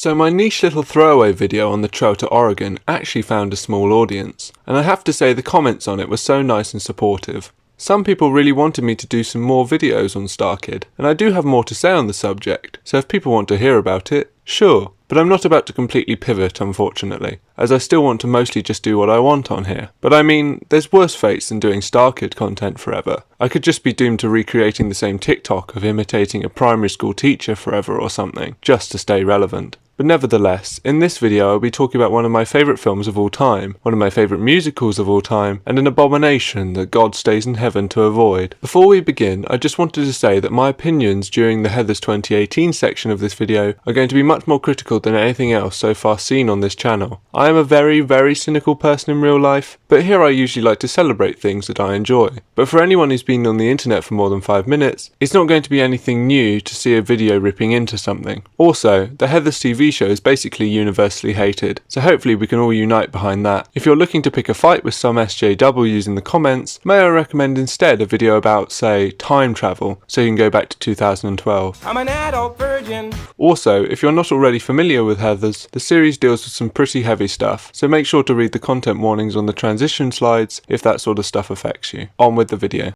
So my niche little throwaway video on the trail to Oregon actually found a small audience, and I have to say the comments on it were so nice and supportive. Some people really wanted me to do some more videos on StarKid, and I do have more to say on the subject, so if people want to hear about it, sure. But I'm not about to completely pivot, unfortunately, as I still want to mostly just do what I want on here. But I mean, there's worse fates than doing StarKid content forever. I could just be doomed to recreating the same TikTok of imitating a primary school teacher forever or something, just to stay relevant. But nevertheless, in this video I'll be talking about one of my favourite films of all time, one of my favourite musicals of all time, and an abomination that God stays in heaven to avoid. Before we begin, I just wanted to say that my opinions during the Heathers 2018 section of this video are going to be much more critical than anything else so far seen on this channel. I am a very cynical person in real life, but here I usually like to celebrate things that I enjoy. But for anyone who's been on the internet for more than 5 minutes, it's not going to be anything new to see a video ripping into something. Also, the Heathers TV show is basically universally hated, so hopefully we can all unite behind that. If you're looking to pick a fight with some SJWs in the comments, may I recommend instead a video about, say, time travel, so you can go back to 2012. I'm an adult virgin. Also, if you're not already familiar with Heathers, the series deals with some pretty heavy stuff, so make sure to read the content warnings on the transition slides if that sort of stuff affects you. On with the video.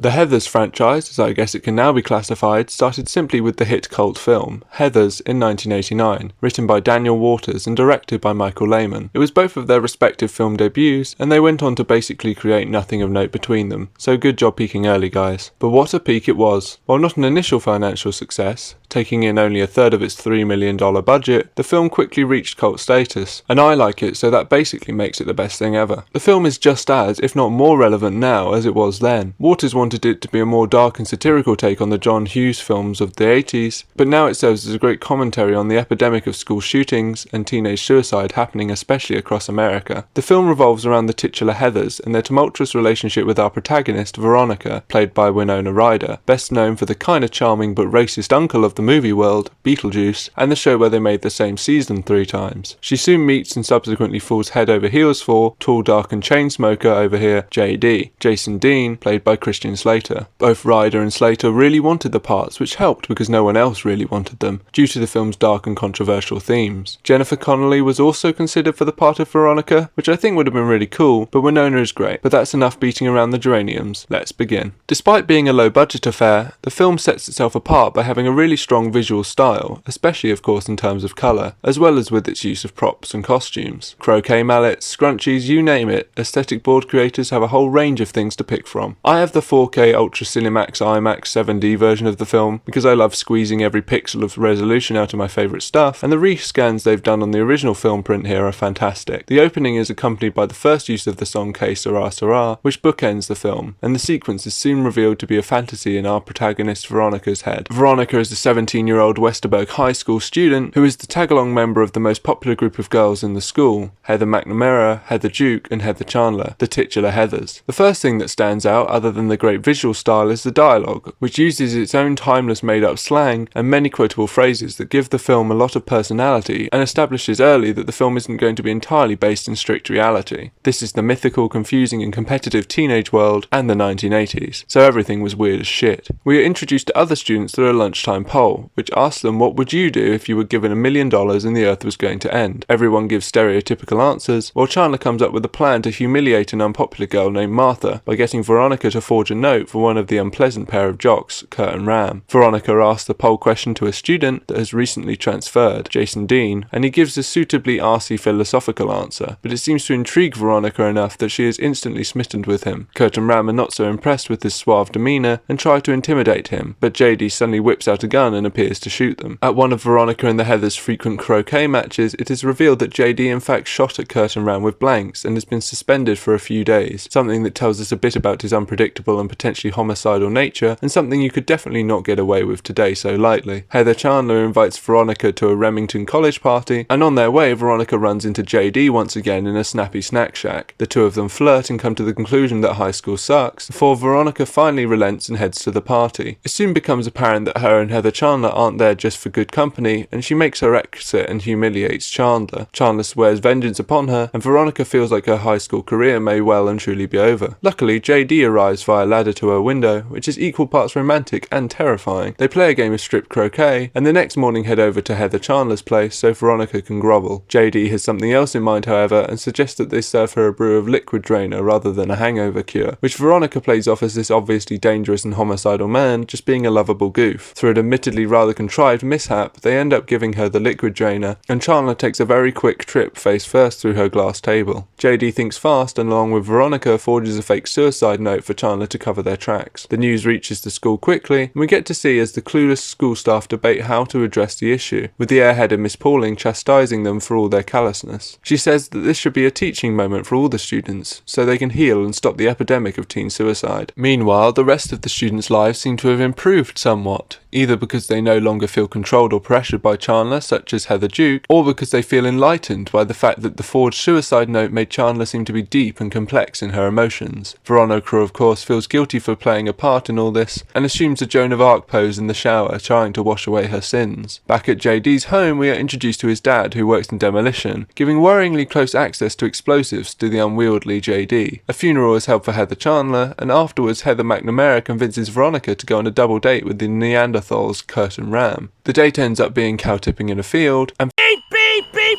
The Heathers franchise, as I guess it can now be classified, started simply with the hit cult film, Heathers, in 1989, written by Daniel Waters and directed by Michael Lehman. It was both of their respective film debuts, and they went on to basically create nothing of note between them, so good job peaking early, guys. But what a peak it was. While not an initial financial success, taking in only a third of its $3 million budget, the film quickly reached cult status, and I like it, so that basically makes it the best thing ever. The film is just as, if not more relevant now as it was then. Waters wanted it to be a more dark and satirical take on the John Hughes films of the 80s, but now it serves as a great commentary on the epidemic of school shootings and teenage suicide happening especially across America. The film revolves around the titular Heathers and their tumultuous relationship with our protagonist, Veronica, played by Winona Ryder, best known for the kinda charming but racist uncle of the movie world, Beetlejuice, and the show where they made the same season 3 times. She soon meets and subsequently falls head over heels for tall, dark and chain smoker over here, JD, Jason Dean, played by Christian Slater. Both Ryder and Slater really wanted the parts, which helped because no one else really wanted them, due to the film's dark and controversial themes. Jennifer Connelly was also considered for the part of Veronica, which I think would have been really cool, but Winona is great. But that's enough beating around the geraniums, let's begin. Despite being a low budget affair, the film sets itself apart by having a really strong visual style, especially of course in terms of colour, as well as with its use of props and costumes. Croquet mallets, scrunchies, you name it, aesthetic board creators have a whole range of things to pick from. I have the 4K Ultra Cinemax IMAX 7D version of the film because I love squeezing every pixel of resolution out of my favourite stuff, and the rescans they've done on the original film print here are fantastic. The opening is accompanied by the first use of the song Que Sera Sera, which bookends the film, and the sequence is soon revealed to be a fantasy in our protagonist Veronica's head. Veronica is a 17-year-old Westerberg High School student who is the tag-along member of the most popular group of girls in the school, Heather McNamara, Heather Duke and Heather Chandler, the titular Heathers. The first thing that stands out, other than the great visual style, is the dialogue, which uses its own timeless made-up slang and many quotable phrases that give the film a lot of personality and establishes early that the film isn't going to be entirely based in strict reality. This is the mythical, confusing and competitive teenage world and the 1980s, so everything was weird as shit. We are introduced to other students through a lunchtime poll, which asks them what would you do if you were given $1 million and the earth was going to end. Everyone gives stereotypical answers, while Chandler comes up with a plan to humiliate an unpopular girl named Martha by getting Veronica to forge a note for one of the unpleasant pair of jocks, Kurt and Ram. Veronica asks the poll question to a student that has recently transferred, Jason Dean, and he gives a suitably arsey philosophical answer, but it seems to intrigue Veronica enough that she is instantly smitten with him. Kurt and Ram are not so impressed with his suave demeanour and try to intimidate him, but JD suddenly whips out a gun and appears to shoot them. At one of Veronica and the Heathers' frequent croquet matches, it is revealed that JD in fact shot at Kurt and Ram with blanks and has been suspended for a few days, something that tells us a bit about his unpredictable and potentially homicidal nature, and something you could definitely not get away with today so lightly. Heather Chandler invites Veronica to a Remington college party, and on their way Veronica runs into JD once again in a snappy snack shack. The two of them flirt and come to the conclusion that high school sucks, before Veronica finally relents and heads to the party. It soon becomes apparent that her and Heather Chandler aren't there just for good company, and she makes her exit and humiliates Chandler. Chandler swears vengeance upon her, and Veronica feels like her high school career may well and truly be over. Luckily, JD arrives via ladder to her window, which is equal parts romantic and terrifying. They play a game of strip croquet, and the next morning head over to Heather Chandler's place so Veronica can grovel. JD has something else in mind, however, and suggests that they serve her a brew of liquid drainer rather than a hangover cure, which Veronica plays off as this obviously dangerous and homicidal man just being a lovable goof. Through an admittedly rather contrived mishap, they end up giving her the liquid drainer, and Chandler takes a very quick trip face first through her glass table. JD thinks fast and along with Veronica forges a fake suicide note for Chandler to cover their tracks. The news reaches the school quickly, and we get to see as the clueless school staff debate how to address the issue, with the airheaded Miss Pauling chastising them for all their callousness. She says that this should be a teaching moment for all the students, so they can heal and stop the epidemic of teen suicide. Meanwhile, the rest of the students' lives seem to have improved somewhat, either because they no longer feel controlled or pressured by Chandler, such as Heather Duke, or because they feel enlightened by the fact that the forged suicide note made Chandler seem to be deep and complex in her emotions. Veronica, of course, feels guilty for playing a part in all this, and assumes a Joan of Arc pose in the shower, trying to wash away her sins. Back at JD's home, we are introduced to his dad, who works in demolition, giving worryingly close access to explosives to the unwieldy JD. A funeral is held for Heather Chandler, and afterwards Heather McNamara convinces Veronica to go on a double date with the Neanderthals Kurt and Ram. The date ends up being cow tipping in a field, and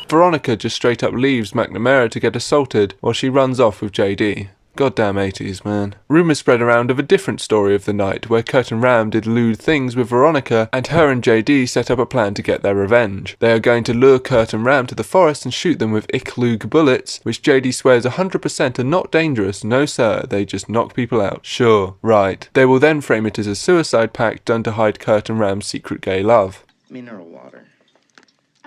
Veronica just straight up leaves McNamara to get assaulted while she runs off with JD. Goddamn 80s, man. Rumours spread around of a different story of the night where Kurt and Ram did lewd things with Veronica, and her and JD set up a plan to get their revenge. They are going to lure Kurt and Ram to the forest and shoot them with Ich-Lug bullets, which JD swears 100% are not dangerous. No sir, they just knock people out. Sure, right. They will then frame it as a suicide pact done to hide Kurt and Ram's secret gay love. Mineral water.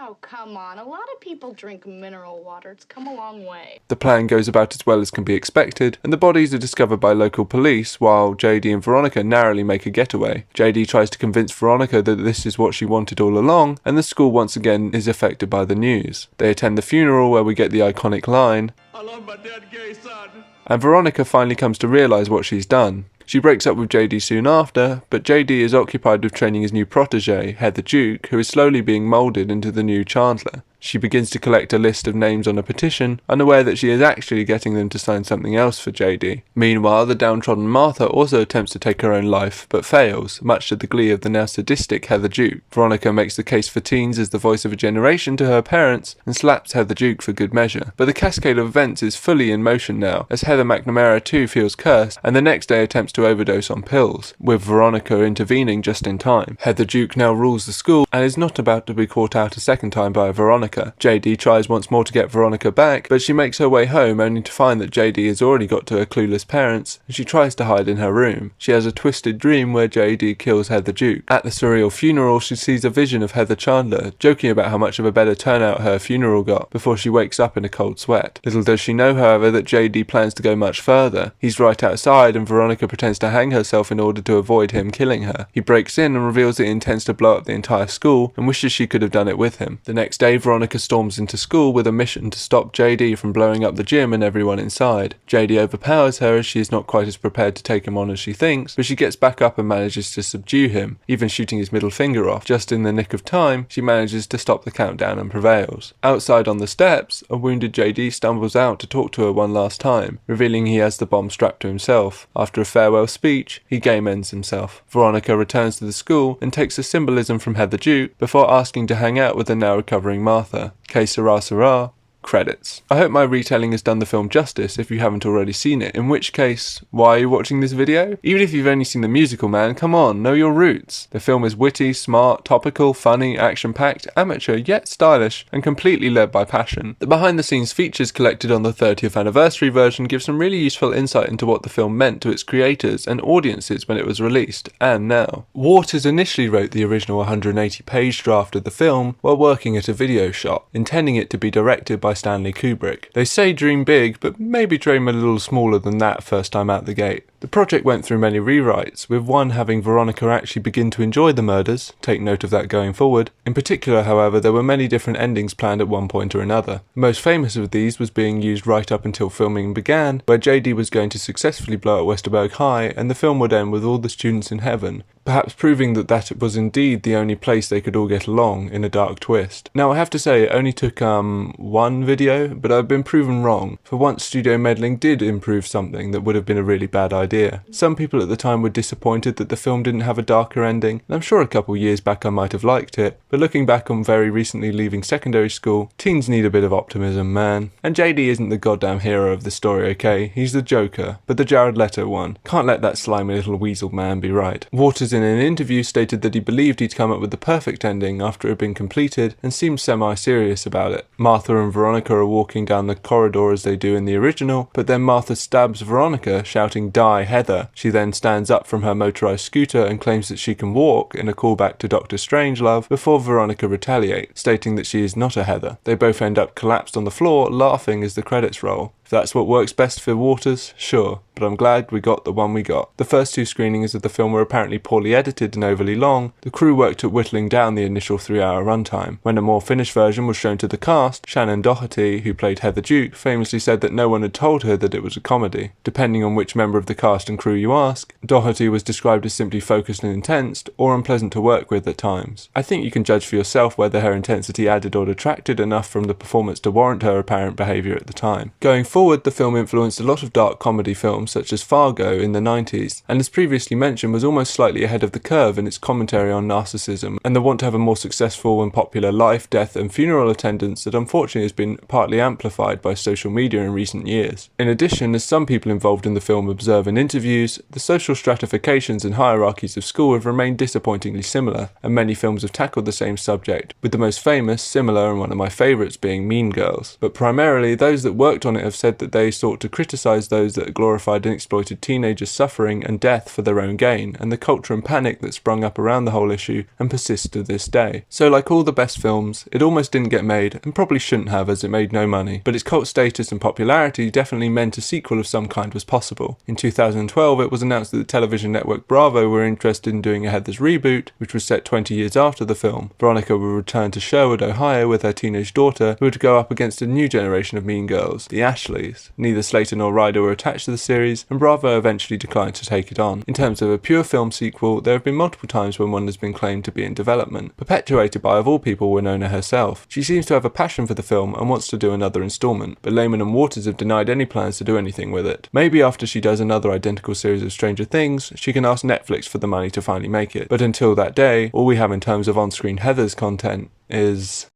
Oh, come on. A lot of people drink mineral water. It's come a long way. The plan goes about as well as can be expected, and the bodies are discovered by local police, while JD and Veronica narrowly make a getaway. JD tries to convince Veronica that this is what she wanted all along, and the school once again is affected by the news. They attend the funeral where we get the iconic line, "I love my dead gay son," and Veronica finally comes to realise what she's done. She breaks up with JD soon after, but JD is occupied with training his new protege, Heather Duke, who is slowly being moulded into the new Chandler. She begins to collect a list of names on a petition, unaware that she is actually getting them to sign something else for JD. Meanwhile, the downtrodden Martha also attempts to take her own life, but fails, much to the glee of the now sadistic Heather Duke. Veronica makes the case for teens as the voice of a generation to her parents, and slaps Heather Duke for good measure. But the cascade of events is fully in motion now, as Heather McNamara too feels cursed, and the next day attempts to overdose on pills, with Veronica intervening just in time. Heather Duke now rules the school, and is not about to be caught out a second time by Veronica. JD tries once more to get Veronica back, but she makes her way home only to find that JD has already got to her clueless parents, and she tries to hide in her room. She has a twisted dream where JD kills Heather Duke. At the surreal funeral, she sees a vision of Heather Chandler, joking about how much of a better turnout her funeral got, before she wakes up in a cold sweat. Little does she know, however, that JD plans to go much further. He's right outside, and Veronica pretends to hang herself in order to avoid him killing her. He breaks in and reveals that he intends to blow up the entire school, and wishes she could have done it with him. The next day, Veronica storms into school with a mission to stop JD from blowing up the gym and everyone inside. JD overpowers her as she is not quite as prepared to take him on as she thinks, but she gets back up and manages to subdue him, even shooting his middle finger off. Just in the nick of time, she manages to stop the countdown and prevails. Outside on the steps, a wounded JD stumbles out to talk to her one last time, revealing he has the bomb strapped to himself. After a farewell speech, he game ends himself. Veronica returns to the school and takes a symbolism from Heather Duke before asking to hang out with the now recovering Martha. Que sera sera. Credits. I hope my retelling has done the film justice if you haven't already seen it, in which case, why are you watching this video? Even if you've only seen the musical, man, come on, know your roots. The film is witty, smart, topical, funny, action-packed, amateur, yet stylish, and completely led by passion. The behind-the-scenes features collected on the 30th anniversary version give some really useful insight into what the film meant to its creators and audiences when it was released, and now. Waters initially wrote the original 180-page draft of the film while working at a video shop, intending it to be directed by Stanley Kubrick. They say dream big, but maybe dream a little smaller than that first time out the gate. The project went through many rewrites, with one having Veronica actually begin to enjoy the murders, take note of that going forward. In particular, however, there were many different endings planned at one point or another. The most famous of these was being used right up until filming began, where JD was going to successfully blow up Westerberg High, and the film would end with all the students in heaven, perhaps proving that was indeed the only place they could all get along in a dark twist. Now I have to say it only took one video, but I've been proven wrong. For once, studio meddling did improve something that would have been a really bad idea. idea. Some people at the time were disappointed that the film didn't have a darker ending, and I'm sure a couple years back I might have liked it, but looking back on very recently leaving secondary school, teens need a bit of optimism, man. And JD isn't the goddamn hero of the story, okay? He's the Joker, but the Jared Leto one. Can't let that slimy little weasel man be right. Waters in an interview stated that he believed he'd come up with the perfect ending after it had been completed, and seemed semi-serious about it. Martha and Veronica are walking down the corridor as they do in the original, but then Martha stabs Veronica, shouting, "Die, Heather." She then stands up from her motorised scooter and claims that she can walk, in a callback to Dr. Strangelove, before Veronica retaliates, stating that she is not a Heather. They both end up collapsed on the floor, laughing as the credits roll. If that's what works best for Waters, sure, but I'm glad we got the one we got. The first two screenings of the film were apparently poorly edited and overly long. The crew worked at whittling down the initial 3-hour runtime. When a more finished version was shown to the cast, Shannon Doherty, who played Heather Duke, famously said that no one had told her that it was a comedy. Depending on which member of the cast and crew you ask, Doherty was described as simply focused and intense, or unpleasant to work with at times. I think you can judge for yourself whether her intensity added or detracted enough from the performance to warrant her apparent behaviour at the time. Going forward, the film influenced a lot of dark comedy films such as Fargo in the 90s, and as previously mentioned was almost slightly ahead of the curve in its commentary on narcissism and the want to have a more successful and popular life, death and funeral attendance that unfortunately has been partly amplified by social media in recent years. In addition, as some people involved in the film observe in interviews, the social stratifications and hierarchies of school have remained disappointingly similar, and many films have tackled the same subject, with the most famous, similar and one of my favourites being Mean Girls. But primarily, those that worked on it have said that they sought to criticise those that glorified and exploited teenagers' suffering and death for their own gain, and the culture and panic that sprung up around the whole issue and persists to this day. So like all the best films, it almost didn't get made, and probably shouldn't have as it made no money, but its cult status and popularity definitely meant a sequel of some kind was possible. In 2012 it was announced that the television network Bravo were interested in doing a Heathers reboot, which was set 20 years after the film. Veronica would return to Sherwood, Ohio with her teenage daughter, who would go up against a new generation of mean girls, the Ashleys. Neither Slater nor Ryder were attached to the series, and Bravo eventually declined to take it on. In terms of a pure film sequel, there have been multiple times when one has been claimed to be in development, perpetuated by, of all people, Winona herself. She seems to have a passion for the film and wants to do another installment, but Lehman and Waters have denied any plans to do anything with it. Maybe after she does another identical series of Stranger Things, she can ask Netflix for the money to finally make it. But until that day, all we have in terms of on-screen Heathers content is...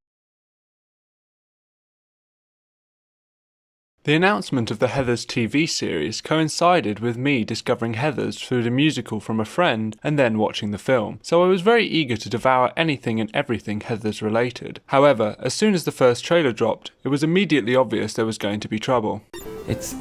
The announcement of the Heathers TV series coincided with me discovering Heathers through the musical from a friend and then watching the film, so I was very eager to devour anything and everything Heathers related. However, as soon as the first trailer dropped, it was immediately obvious there was going to be trouble. It's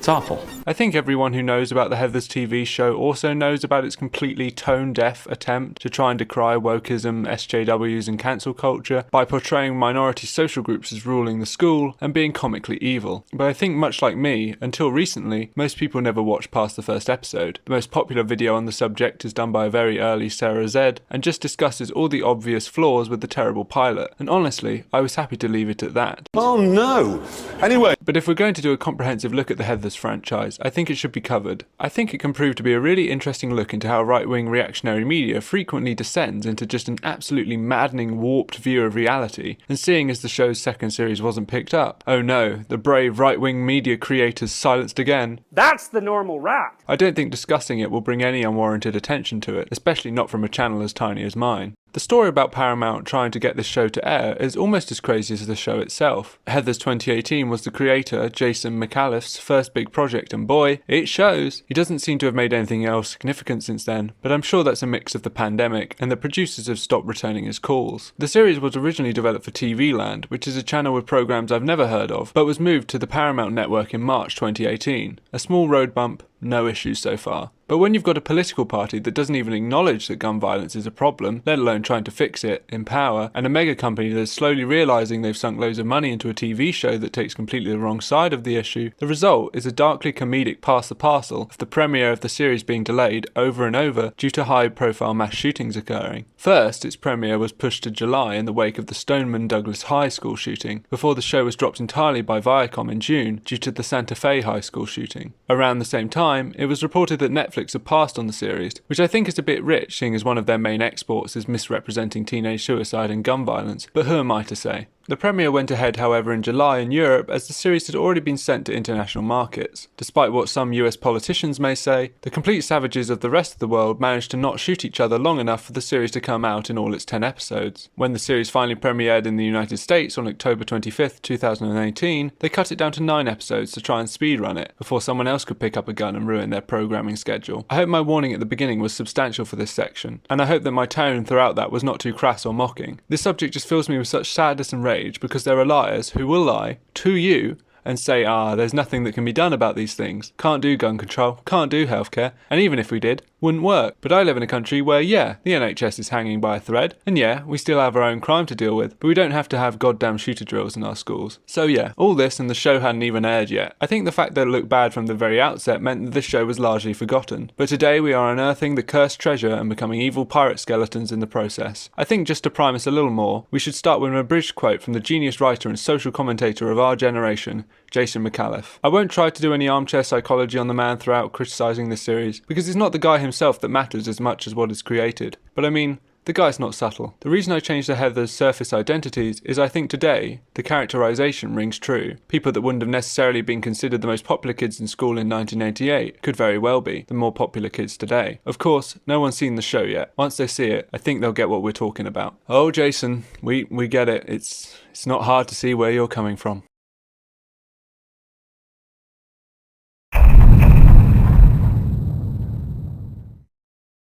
awful. I think everyone who knows about the Heathers TV show also knows about its completely tone-deaf attempt to try and decry wokeism, SJWs and cancel culture by portraying minority social groups as ruling the school and being comically evil. But I think much like me, until recently, most people never watched past the first episode. The most popular video on the subject is done by a very early Sarah Zed and just discusses all the obvious flaws with the terrible pilot, and honestly, I was happy to leave it at that. Oh no! Anyway. But if we're going to do a comprehensive look at the Heathers franchise, I think it should be covered. I think it can prove to be a really interesting look into how right-wing reactionary media frequently descends into just an absolutely maddening, warped view of reality, and seeing as the show's second series wasn't picked up, oh no, the brave right-wing media creators silenced again. That's the normal rat. I don't think discussing it will bring any unwarranted attention to it, especially not from a channel as tiny as mine. The story about Paramount trying to get this show to air is almost as crazy as the show itself. Heathers 2018 was the creator, Jason McAuliffe's first big project, and boy, it shows. He doesn't seem to have made anything else significant since then, but I'm sure that's a mix of the pandemic and the producers have stopped returning his calls. The series was originally developed for TV Land, which is a channel with programs I've never heard of, but was moved to the Paramount network in March 2018. A small road bump, no issues so far. But when you've got a political party that doesn't even acknowledge that gun violence is a problem, let alone trying to fix it in power, and a mega company that is slowly realising they've sunk loads of money into a TV show that takes completely the wrong side of the issue, the result is a darkly comedic pass the parcel of the premiere of the series being delayed over and over due to high-profile mass shootings occurring. First, its premiere was pushed to July in the wake of the Stoneman Douglas High School shooting, before the show was dropped entirely by Viacom in June due to the Santa Fe High School shooting. Around the same time, it was reported that Netflix had passed on the series, which I think is a bit rich seeing as one of their main exports is misrepresenting teenage suicide and gun violence, but who am I to say? The premiere went ahead, however, in July in Europe, as the series had already been sent to international markets. Despite what some US politicians may say, the complete savages of the rest of the world managed to not shoot each other long enough for the series to come out in all its 10 episodes. When the series finally premiered in the United States on October 25th, 2018, they cut it down to 9 episodes to try and speedrun it, before someone else could pick up a gun and ruin their programming schedule. I hope my warning at the beginning was substantial for this section, and I hope that my tone throughout that was not too crass or mocking. This subject just fills me with such sadness and rage because there are liars who will lie to you and say, there's nothing that can be done about these things. Can't do gun control, can't do healthcare, and even if we did, wouldn't work. But I live in a country where, the NHS is hanging by a thread, and we still have our own crime to deal with, but we don't have to have goddamn shooter drills in our schools. So all this and the show hadn't even aired yet. I think the fact that it looked bad from the very outset meant that this show was largely forgotten. But today we are unearthing the cursed treasure and becoming evil pirate skeletons in the process. I think just to prime us a little more, we should start with an abridged quote from the genius writer and social commentator of our generation, Jason McAuliffe. I won't try to do any armchair psychology on the man throughout criticising this series, because it's not the guy himself that matters as much as what is created. But I mean, the guy's not subtle. The reason I changed the Heathers' surface identities is I think today, the characterisation rings true. People that wouldn't have necessarily been considered the most popular kids in school in 1988 could very well be the more popular kids today. Of course, no one's seen the show yet. Once they see it, I think they'll get what we're talking about. Oh, Jason, we get it. It's not hard to see where you're coming from.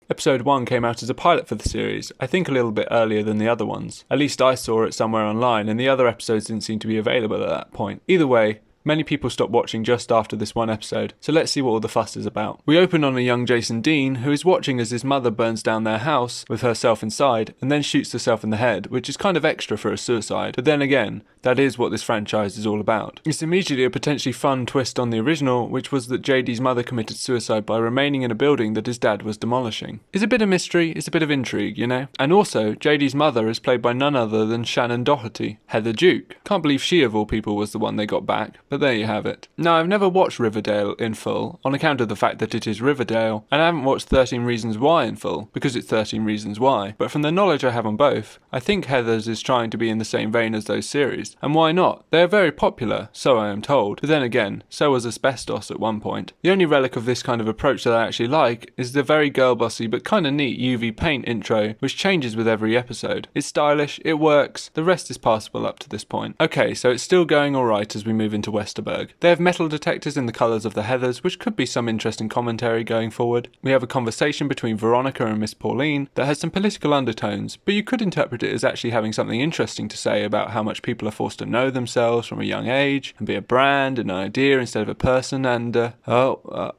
Episode 1 came out as a pilot for the series, I think a little bit earlier than the other ones. At least I saw it somewhere online, and the other episodes didn't seem to be available at that point. Either way, many people stopped watching just after this one episode, so let's see what all the fuss is about. We open on a young Jason Dean, who is watching as his mother burns down their house, with herself inside, and then shoots herself in the head, which is kind of extra for a suicide, but then again, that is what this franchise is all about. It's immediately a potentially fun twist on the original, which was that JD's mother committed suicide by remaining in a building that his dad was demolishing. It's a bit of mystery, it's a bit of intrigue, And also, JD's mother is played by none other than Shannon Doherty, Heather Duke. Can't believe she of all people was the one they got back, but there you have it. Now, I've never watched Riverdale in full, on account of the fact that it is Riverdale, and I haven't watched 13 Reasons Why in full, because it's 13 Reasons Why. But from the knowledge I have on both, I think Heathers is trying to be in the same vein as those series. And why not? They are very popular, so I am told. But then again, so was Asbestos at one point. The only relic of this kind of approach that I actually like is the very girl-bossy but kinda neat UV paint intro, which changes with every episode. It's stylish, it works, the rest is passable up to this point. Okay, so it's still going alright as we move into Westerberg. They have metal detectors in the colours of the Heathers, which could be some interesting commentary going forward. We have a conversation between Veronica and Miss Pauline that has some political undertones, but you could interpret it as actually having something interesting to say about how much people are forced to know themselves from a young age and be a brand, an idea instead of a person, and oh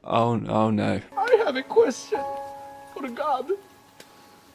no. I have a question. For God.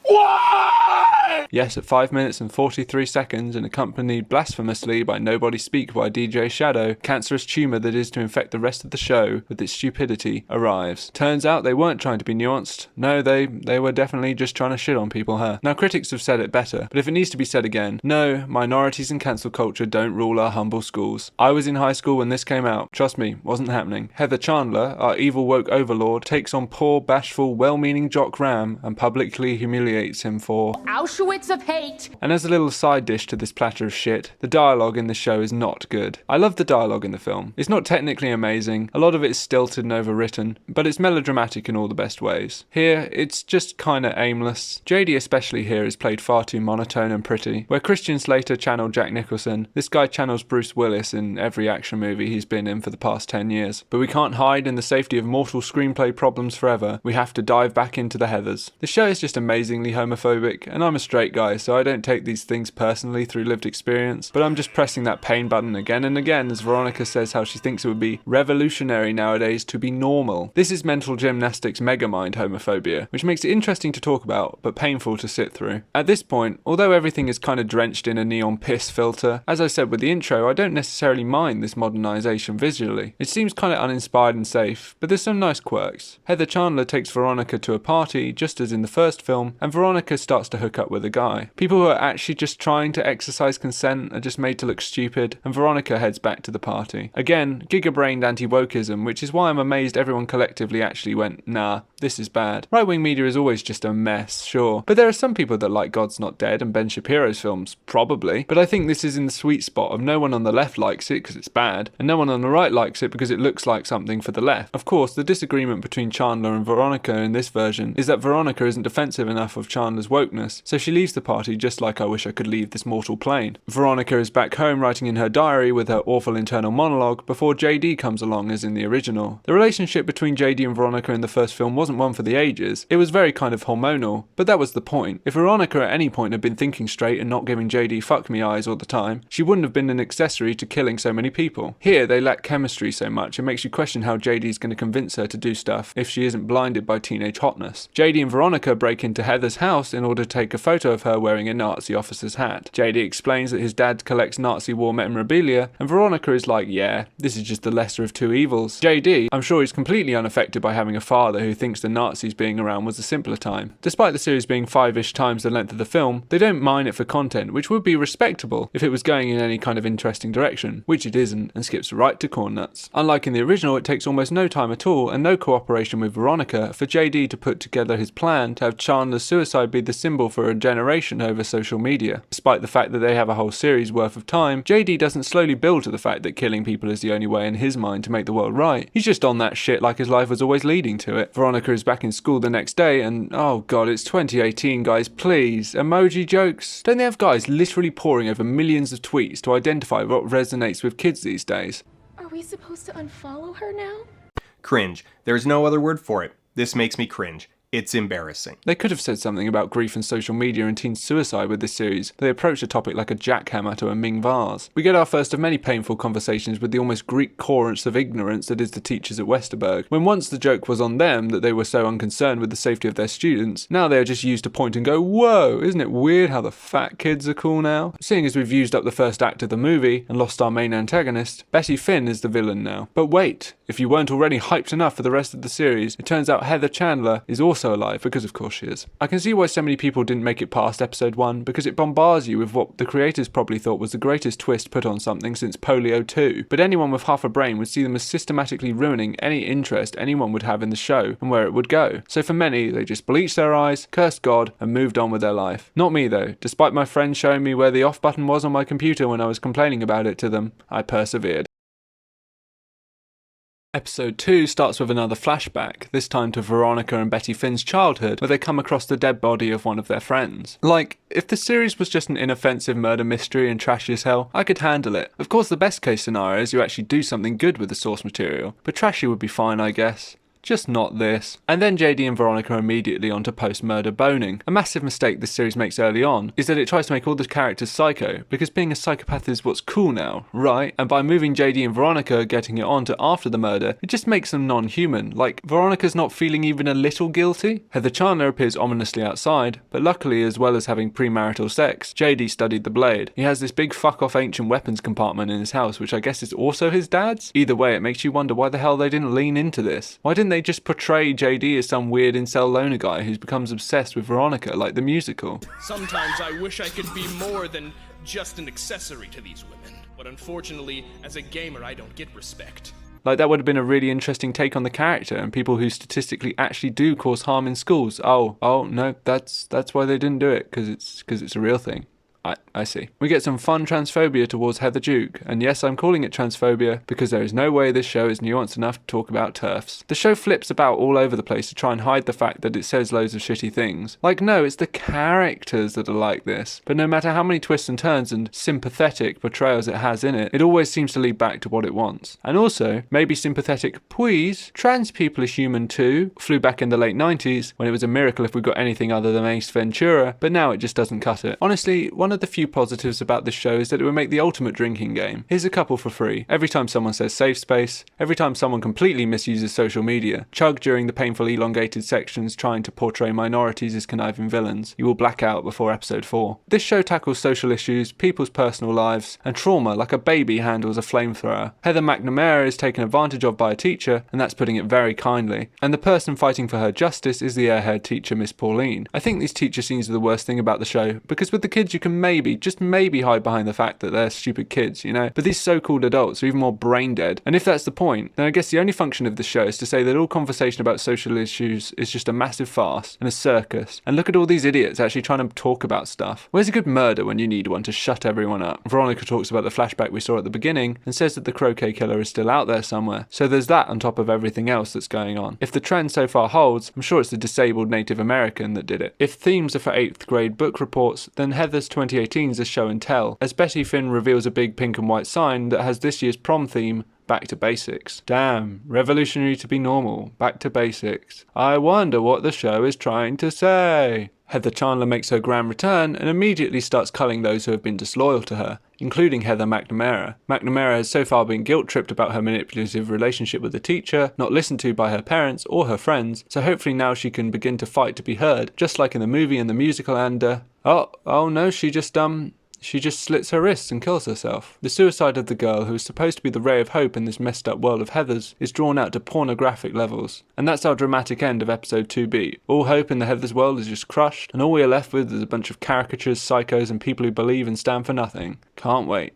Why? Yes, at 5 minutes and 43 seconds, and accompanied blasphemously by Nobody Speak by DJ Shadow, cancerous tumour that is to infect the rest of the show with its stupidity arrives. Turns out they weren't trying to be nuanced. No, they were definitely just trying to shit on people, huh? Now, critics have said it better, but if it needs to be said again, no, minorities and cancel culture don't rule our humble schools. I was in high school when this came out. Trust me, wasn't happening. Heather Chandler, our evil woke overlord, takes on poor, bashful, well-meaning Jock Ram and publicly humiliates him for Auschwitz of hate. And as a little side dish to this platter of shit, the dialogue in this show is not good. I love the dialogue in the film. It's not technically amazing, a lot of it is stilted and overwritten, but it's melodramatic in all the best ways. Here, it's just kinda aimless. JD especially here is played far too monotone and pretty. Where Christian Slater channeled Jack Nicholson, this guy channels Bruce Willis in every action movie he's been in for the past 10 years. But we can't hide in the safety of mortal screenplay problems forever. We have to dive back into the Heathers. The show is just amazingly homophobic, and I'm a straight guy, so I don't take these things personally through lived experience, but I'm just pressing that pain button again and again as Veronica says how she thinks it would be revolutionary nowadays to be normal. This is mental gymnastics megamind homophobia, which makes it interesting to talk about, but painful to sit through. At this point, although everything is kind of drenched in a neon piss filter, as I said with the intro, I don't necessarily mind this modernization visually. It seems kind of uninspired and safe, but there's some nice quirks. Heather Chandler takes Veronica to a party, just as in the first film, and Veronica starts to hook up with a guy. People who are actually just trying to exercise consent are just made to look stupid, and Veronica heads back to the party. Again, giga-brained anti-wokeism, which is why I'm amazed everyone collectively actually went, nah, this is bad. Right-wing media is always just a mess, sure. But there are some people that like God's Not Dead and Ben Shapiro's films, probably. But I think this is in the sweet spot of no one on the left likes it because it's bad, and no one on the right likes it because it looks like something for the left. Of course, the disagreement between Chandler and Veronica in this version is that Veronica isn't defensive enough of Chandler's wokeness, so she leaves the party just like I wish I could leave this mortal plane. Veronica is back home writing in her diary with her awful internal monologue before JD comes along as in the original. The relationship between JD and Veronica in the first film wasn't one for the ages. It was very kind of hormonal, but that was the point. If Veronica at any point had been thinking straight and not giving JD fuck me eyes all the time, she wouldn't have been an accessory to killing so many people. Here, they lack chemistry so much, it makes you question how JD's going to convince her to do stuff if she isn't blinded by teenage hotness. JD and Veronica break into Heather's house in order to take a photo of her wearing a Nazi officer's hat. JD explains that his dad collects Nazi war memorabilia, and Veronica is like, yeah, this is just the lesser of two evils. JD, I'm sure he's completely unaffected by having a father who thinks the Nazis being around was a simpler time. Despite the series being 5-ish times the length of the film, they don't mine it for content, which would be respectable if it was going in any kind of interesting direction, which it isn't, and skips right to corn nuts. Unlike in the original, it takes almost no time at all and no cooperation with Veronica for JD to put together his plan to have Chandler's suicide be the symbol for a generation over social media. Despite the fact that they have a whole series worth of time, JD doesn't slowly build to the fact that killing people is the only way in his mind to make the world right. He's just on that shit like his life was always leading to it. Veronica is back in school the next day and, oh god, it's 2018 guys, please. Emoji jokes? Don't they have guys literally poring over millions of tweets to identify what resonates with kids these days? Are we supposed to unfollow her now? Cringe. There's no other word for it. This makes me cringe. It's embarrassing. They could have said something about grief and social media and teen suicide with this series. They approach the topic like a jackhammer to a Ming vase. We get our first of many painful conversations with the almost Greek chorus of ignorance that is the teachers at Westerberg. When once the joke was on them that they were so unconcerned with the safety of their students, now they are just used to point and go, whoa, isn't it weird how the fat kids are cool now? Seeing as we've used up the first act of the movie and lost our main antagonist, Betty Finn is the villain now. But wait, if you weren't already hyped enough for the rest of the series, it turns out Heather Chandler is also alive, because of course she is. I can see why so many people didn't make it past episode 1, because it bombards you with what the creators probably thought was the greatest twist put on something since Polio 2, but anyone with half a brain would see them as systematically ruining any interest anyone would have in the show and where it would go. So for many, they just bleached their eyes, cursed God, and moved on with their life. Not me though. Despite my friends showing me where the off button was on my computer when I was complaining about it to them, I persevered. Episode 2 starts with another flashback, this time to Veronica and Betty Finn's childhood, where they come across the dead body of one of their friends. Like, if the series was just an inoffensive murder mystery and trashy as hell, I could handle it. Of course, the best case scenario is you actually do something good with the source material, but trashy would be fine, I guess. Just not this. And then JD and Veronica are immediately onto post-murder boning. A massive mistake this series makes early on is that it tries to make all the characters psycho, because being a psychopath is what's cool now, right? And by moving JD and Veronica getting it on to after the murder, it just makes them non-human. Like, Veronica's not feeling even a little guilty. Heather Chandler appears ominously outside, but luckily, as well as having premarital sex, JD studied the blade. He has this big fuck-off ancient weapons compartment in his house, which I guess is also his dad's? Either way, it makes you wonder why the hell they didn't lean into this. Why didn't they just portray JD as some weird incel loner guy who becomes obsessed with Veronica like the musical? Sometimes I wish I could be more than just an accessory to these women. But unfortunately, as a gamer, I don't get respect. Like, that would have been a really interesting take on the character and people who statistically actually do cause harm in schools. Oh no, that's why they didn't do it, because it's a real thing. I see. We get some fun transphobia towards Heather Duke, and yes, I'm calling it transphobia because there is no way this show is nuanced enough to talk about TERFs. The show flips about all over the place to try and hide the fact that it says loads of shitty things. Like, no, it's the characters that are like this. But no matter how many twists and turns and sympathetic portrayals it has in it, it always seems to lead back to what it wants. And also, maybe sympathetic, please, trans people are human too, flew back in the late 90s when it was a miracle if we got anything other than Ace Ventura, but now it just doesn't cut it. Honestly, one one of the few positives about this show is that it would make the ultimate drinking game. Here's a couple for free. Every time someone says safe space, every time someone completely misuses social media, chug during the painful elongated sections trying to portray minorities as conniving villains, you will black out before episode 4. This show tackles social issues, people's personal lives, and trauma like a baby handles a flamethrower. Heather McNamara is taken advantage of by a teacher, and that's putting it very kindly. And the person fighting for her justice is the airhead teacher, Miss Pauline. I think these teacher scenes are the worst thing about the show, because with the kids you can maybe, just maybe hide behind the fact that they're stupid kids, you know? But these so-called adults are even more brain dead. And if that's the point, then I guess the only function of the show is to say that all conversation about social issues is just a massive farce and a circus. And look at all these idiots actually trying to talk about stuff. Where's a good murder when you need one to shut everyone up? Veronica talks about the flashback we saw at the beginning and says that the croquet killer is still out there somewhere. So there's that on top of everything else that's going on. If the trend so far holds, I'm sure it's the disabled Native American that did it. If themes are for 8th grade book reports, then Heather's 2018 is a show and tell, as Betty Finn reveals a big pink and white sign that has this year's prom theme, Back to Basics. Damn, revolutionary to be normal. Back to basics. I wonder what the show is trying to say. Heather Chandler makes her grand return and immediately starts culling those who have been disloyal to her, including Heather McNamara. McNamara has so far been guilt-tripped about her manipulative relationship with the teacher, not listened to by her parents or her friends, so hopefully now she can begin to fight to be heard, just like in the movie and the musical and, oh no, she just slits her wrists and kills herself. The suicide of the girl, who is supposed to be the ray of hope in this messed up world of Heather's, is drawn out to pornographic levels. And that's our dramatic end of episode 2B. All hope in the Heather's world is just crushed, and all we are left with is a bunch of caricatures, psychos, and people who believe and stand for nothing. Can't wait.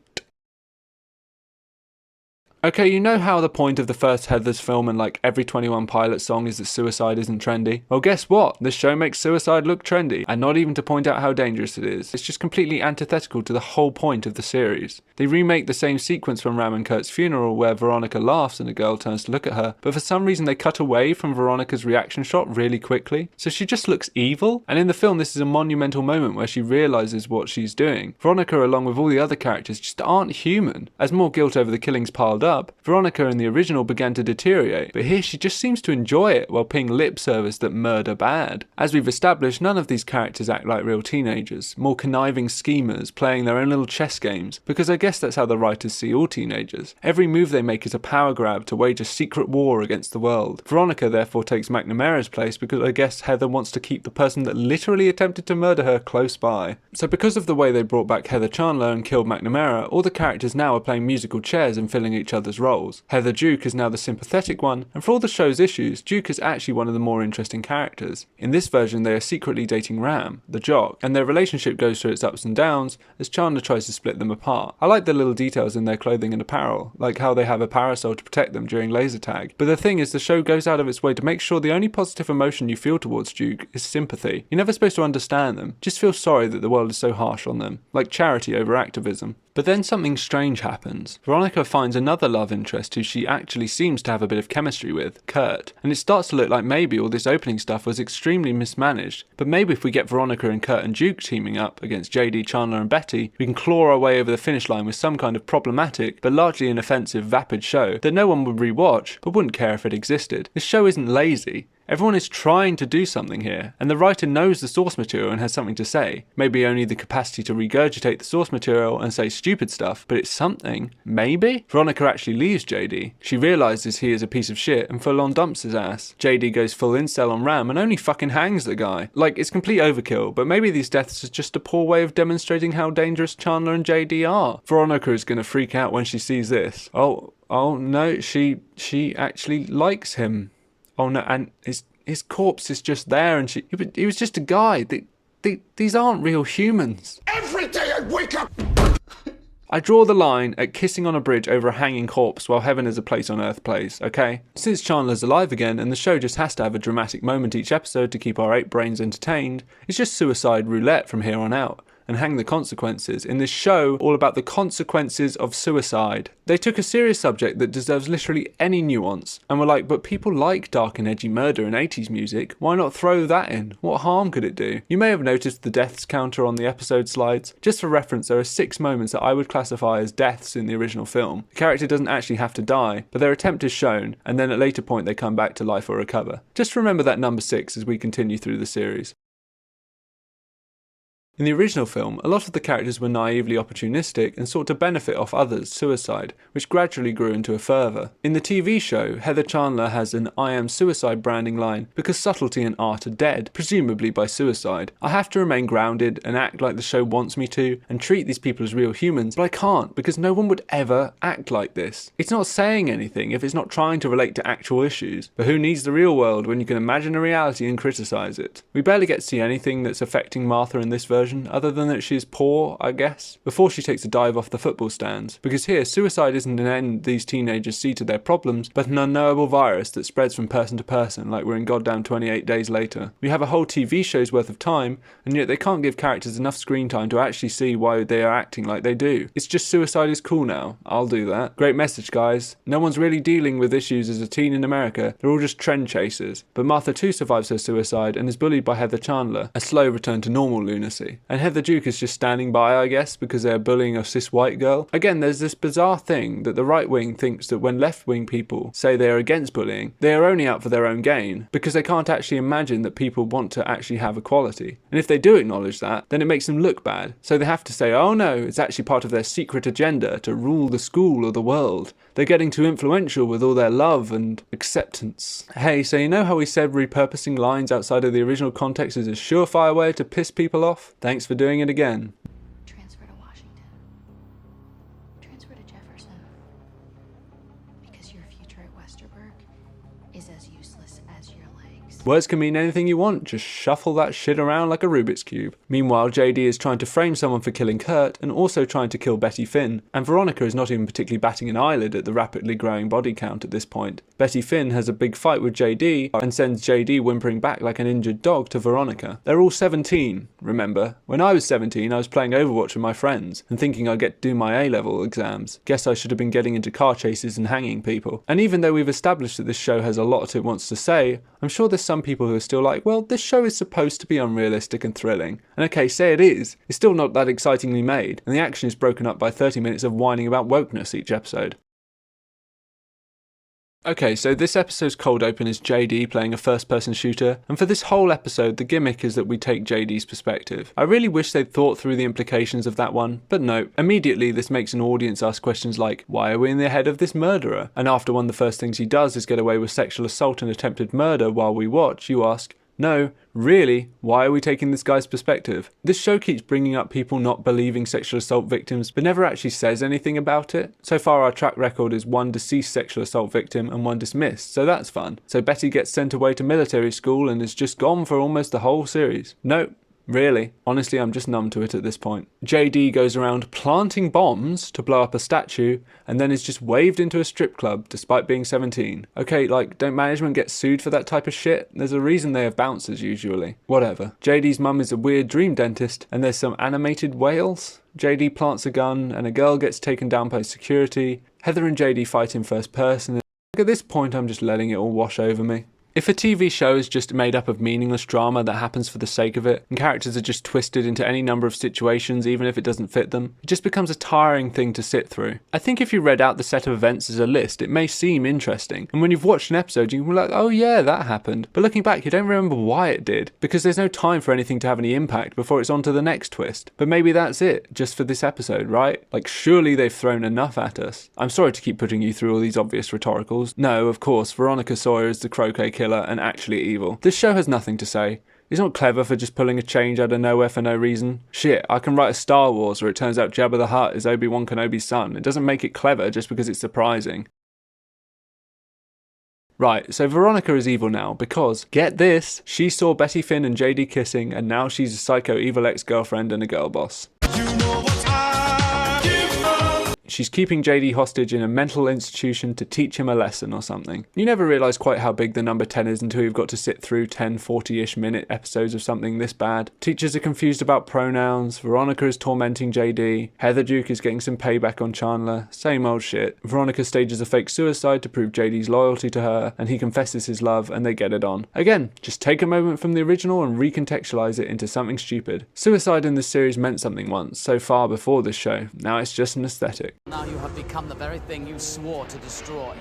Okay, you know how the point of the first Heathers film and like every 21 Pilots song is that suicide isn't trendy? Well, guess what? This show makes suicide look trendy, and not even to point out how dangerous it is. It's just completely antithetical to the whole point of the series. They remake the same sequence from Ram and Kurt's funeral where Veronica laughs and a girl turns to look at her, but for some reason they cut away from Veronica's reaction shot really quickly, so she just looks evil. And in the film this is a monumental moment where she realises what she's doing. Veronica, along with all the other characters, just aren't human. As more guilt over the killings piled up, Veronica in the original began to deteriorate, but here she just seems to enjoy it while paying lip service that murder bad. As we've established, none of these characters act like real teenagers, more conniving schemers playing their own little chess games, because I guess that's how the writers see all teenagers. Every move they make is a power grab to wage a secret war against the world. Veronica therefore takes McNamara's place because I guess Heather wants to keep the person that literally attempted to murder her close by. So because of the way they brought back Heather Chandler and killed McNamara, all the characters now are playing musical chairs and filling each other's roles. Heather Duke is now the sympathetic one, and for all the show's issues, Duke is actually one of the more interesting characters. In this version they are secretly dating Ram, the jock, and their relationship goes through its ups and downs as Chandler tries to split them apart. I like the little details in their clothing and apparel, like how they have a parasol to protect them during laser tag. But the thing is, the show goes out of its way to make sure the only positive emotion you feel towards Duke is sympathy. You're never supposed to understand them, just feel sorry that the world is so harsh on them, like charity over activism. But then something strange happens. Veronica finds another love interest who she actually seems to have a bit of chemistry with, Kurt, and it starts to look like maybe all this opening stuff was extremely mismanaged. But maybe if we get Veronica and Kurt and Duke teaming up against JD, Chandler and Betty, we can claw our way over the finish line with some kind of problematic but largely inoffensive vapid show that no one would rewatch but wouldn't care if it existed. This show isn't lazy. Everyone is trying to do something here, and the writer knows the source material and has something to say. Maybe only the capacity to regurgitate the source material and say stupid stuff, but it's something. Maybe? Veronica actually leaves JD. She realises he is a piece of shit and full on dumps his ass. JD goes full incel on Ram and only fucking hangs the guy. Like, it's complete overkill, but maybe these deaths are just a poor way of demonstrating how dangerous Chandler and JD are. Veronica is going to freak out when she sees this. Oh no, she actually likes him. Oh no, and his corpse is just there, and he was just a guy. These aren't real humans. Every day I wake up. I draw the line at kissing on a bridge over a hanging corpse while Heaven is a Place on Earth plays, okay? Since Chandler's alive again and the show just has to have a dramatic moment each episode to keep our 8 brains entertained, it's just suicide roulette from here on out. And hang the consequences. In this show, all about the consequences of suicide. They took a serious subject that deserves literally any nuance, and were like, but people like dark and edgy murder and 80s music, why not throw that in? What harm could it do? You may have noticed the deaths counter on the episode slides. Just for reference, there are 6 moments that I would classify as deaths in the original film. The character doesn't actually have to die, but their attempt is shown, and then at a later point they come back to life or recover. Just remember that number 6 as we continue through the series. In the original film, a lot of the characters were naively opportunistic and sought to benefit off others' suicide, which gradually grew into a fervour. In the TV show, Heather Chandler has an "I am suicide" branding line because subtlety and art are dead, presumably by suicide. I have to remain grounded and act like the show wants me to and treat these people as real humans, but I can't because no one would ever act like this. It's not saying anything if it's not trying to relate to actual issues, but who needs the real world when you can imagine a reality and criticise it? We barely get to see anything that's affecting Martha in this version, other than that she's poor, I guess, before she takes a dive off the football stands. Because here, suicide isn't an end these teenagers see to their problems, but an unknowable virus that spreads from person to person like we're in goddamn 28 Days Later. We have a whole TV show's worth of time, and yet they can't give characters enough screen time to actually see why they are acting like they do. It's just suicide is cool now. I'll do that. Great message, guys. No one's really dealing with issues as a teen in America. They're all just trend chasers. But Martha too survives her suicide and is bullied by Heather Chandler, a slow return to normal lunacy. And Heather Duke is just standing by, I guess, because they're bullying a cis white girl. Again, there's this bizarre thing that the right wing thinks that when left wing people say they are against bullying, they are only out for their own gain, because they can't actually imagine that people want to actually have equality. And if they do acknowledge that, then it makes them look bad. So they have to say, oh no, it's actually part of their secret agenda to rule the school or the world. They're getting too influential with all their love and acceptance. Hey, so you know how we said repurposing lines outside of the original context is a surefire way to piss people off? Thanks for doing it again. Transfer to Washington. Transfer to Jefferson. Because your future at Westerberg is as useless as your legs. Words can mean anything you want, just shuffle that shit around like a Rubik's Cube. Meanwhile, JD is trying to frame someone for killing Kurt and also trying to kill Betty Finn, and Veronica is not even particularly batting an eyelid at the rapidly growing body count at this point. Betty Finn has a big fight with JD and sends JD whimpering back like an injured dog to Veronica. They're all 17, remember? When I was 17, I was playing Overwatch with my friends and thinking I'd get to do my A-level exams. Guess I should have been getting into car chases and hanging people. And even though we've established that this show has a lot it wants to say, I'm sure there's some people who are still like, well, this show is supposed to be unrealistic and thrilling. And okay, say it is, it's still not that excitingly made, and the action is broken up by 30 minutes of whining about wokeness each episode. Okay, so this episode's cold open is JD playing a first-person shooter, and for this whole episode, the gimmick is that we take JD's perspective. I really wish they'd thought through the implications of that one, but no. Immediately, this makes an audience ask questions like, why are we in the head of this murderer? And after one of the first things he does is get away with sexual assault and attempted murder while we watch, you ask, no, really, why are we taking this guy's perspective? This show keeps bringing up people not believing sexual assault victims, but never actually says anything about it. So far our track record is one deceased sexual assault victim and one dismissed, so that's fun. So Betty gets sent away to military school and is just gone for almost the whole series. Nope. Really? Honestly, I'm just numb to it at this point. JD goes around planting bombs to blow up a statue and then is just waved into a strip club despite being 17. Okay, like, don't management get sued for that type of shit? There's a reason they have bouncers usually. Whatever. JD's mum is a weird dream dentist and there's some animated whales. JD plants a gun and a girl gets taken down by security. Heather and JD fight in first person. At this point, I'm just letting it all wash over me. If a TV show is just made up of meaningless drama that happens for the sake of it, and characters are just twisted into any number of situations even if it doesn't fit them, it just becomes a tiring thing to sit through. I think if you read out the set of events as a list, it may seem interesting, and when you've watched an episode you can be like, oh yeah, that happened, but looking back you don't remember why it did, because there's no time for anything to have any impact before it's on to the next twist. But maybe that's it, just for this episode, right? Like, surely they've thrown enough at us. I'm sorry to keep putting you through all these obvious rhetoricals. No, of course, Veronica Sawyer is the croquet killer and actually evil. This show has nothing to say. It's not clever for just pulling a change out of nowhere for no reason. Shit, I can write a Star Wars where it turns out Jabba the Hutt is Obi-Wan Kenobi's son. It doesn't make it clever just because it's surprising. Right, so Veronica is evil now because, get this, she saw Betty Finn and JD kissing and now she's a psycho evil ex-girlfriend and a girl boss. She's keeping JD hostage in a mental institution to teach him a lesson or something. You never realise quite how big the number 10 is until you've got to sit through 10 40-ish minute episodes of something this bad. Teachers are confused about pronouns, Veronica is tormenting JD, Heather Duke is getting some payback on Chandler, same old shit. Veronica stages a fake suicide to prove JD's loyalty to her, and he confesses his love and they get it on. Again, just take a moment from the original and recontextualise it into something stupid. Suicide in this series meant something once, so far before this show. Now it's just an aesthetic. Now you have become the very thing you swore to destroy.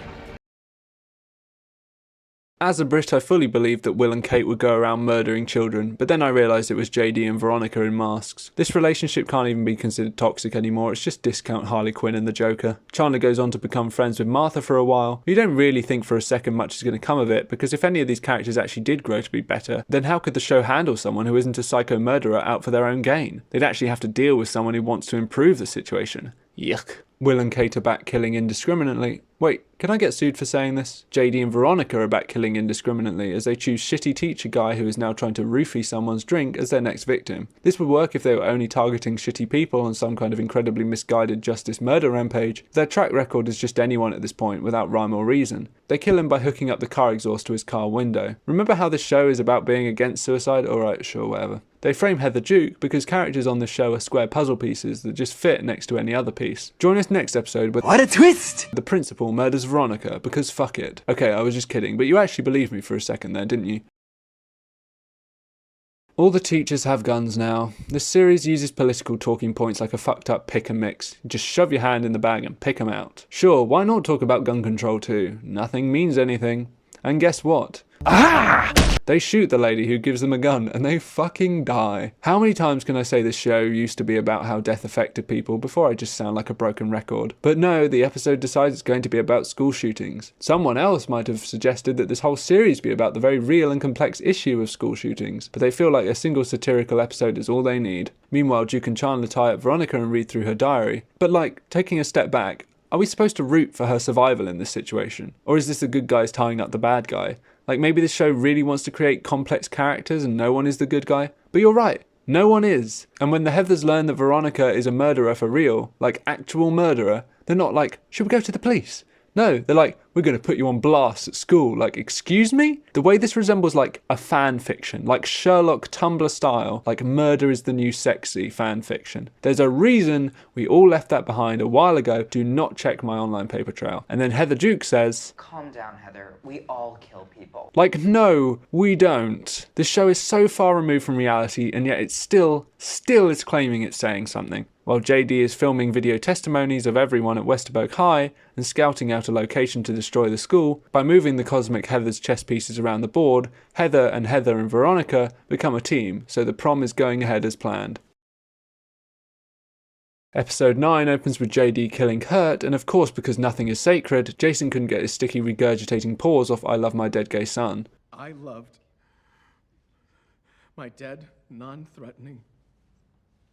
As a Brit, I fully believed that Will and Kate would go around murdering children, but then I realised it was JD and Veronica in masks. This relationship can't even be considered toxic anymore, it's just discount Harley Quinn and the Joker. Chandler goes on to become friends with Martha for a while. You don't really think for a second much is going to come of it, because if any of these characters actually did grow to be better, then how could the show handle someone who isn't a psycho murderer out for their own gain? They'd actually have to deal with someone who wants to improve the situation. Yuck. Will and Kate are back killing indiscriminately. Wait, can I get sued for saying this? JD and Veronica are back killing indiscriminately as they choose shitty teacher guy who is now trying to roofie someone's drink as their next victim. This would work if they were only targeting shitty people on some kind of incredibly misguided justice murder rampage. Their track record is just anyone at this point without rhyme or reason. They kill him by hooking up the car exhaust to his car window. Remember how this show is about being against suicide? Alright, sure, whatever. They frame Heather Duke because characters on this show are square puzzle pieces that just fit next to any other piece. Join us next episode with What a twist! the principal murders Veronica because fuck it. Okay, I was just kidding, but you actually believed me for a second there, didn't you? All the teachers have guns now. This series uses political talking points like a fucked up pick and mix. Just shove your hand in the bag and pick them out. Sure, why not talk about gun control too? Nothing means anything. And guess what? Ah! They shoot the lady who gives them a gun and they fucking die. How many times can I say this show used to be about how death affected people before I just sound like a broken record? But no, the episode decides it's going to be about school shootings. Someone else might have suggested that this whole series be about the very real and complex issue of school shootings, but they feel like a single satirical episode is all they need. Meanwhile, Duke and Chandler tie up Veronica and read through her diary. But like, taking a step back, are we supposed to root for her survival in this situation? Or is this the good guys tying up the bad guy? Like maybe this show really wants to create complex characters and no one is the good guy? But you're right, no one is. And when the Heathers learn that Veronica is a murderer for real, like actual murderer, they're not like, should we go to the police? No, they're like, we're going to put you on blast at school. Like, excuse me? The way this resembles like a fan fiction, like Sherlock Tumblr style, like murder is the new sexy fan fiction. There's a reason we all left that behind a while ago. Do not check my online paper trail. And then Heather Duke says, Calm down, Heather. We all kill people. like, no, we don't. This show is so far removed from reality and yet it still is claiming it's saying something. While JD is filming video testimonies of everyone at Westerberg High and scouting out a location to destroy the school, by moving the cosmic Heather's chess pieces around the board, Heather and Veronica become a team, so the prom is going ahead as planned. Episode 9 opens with JD killing Kurt, and of course because nothing is sacred, Jason couldn't get his sticky regurgitating paws off I Love My Dead Gay Son. I loved my dead, non-threatening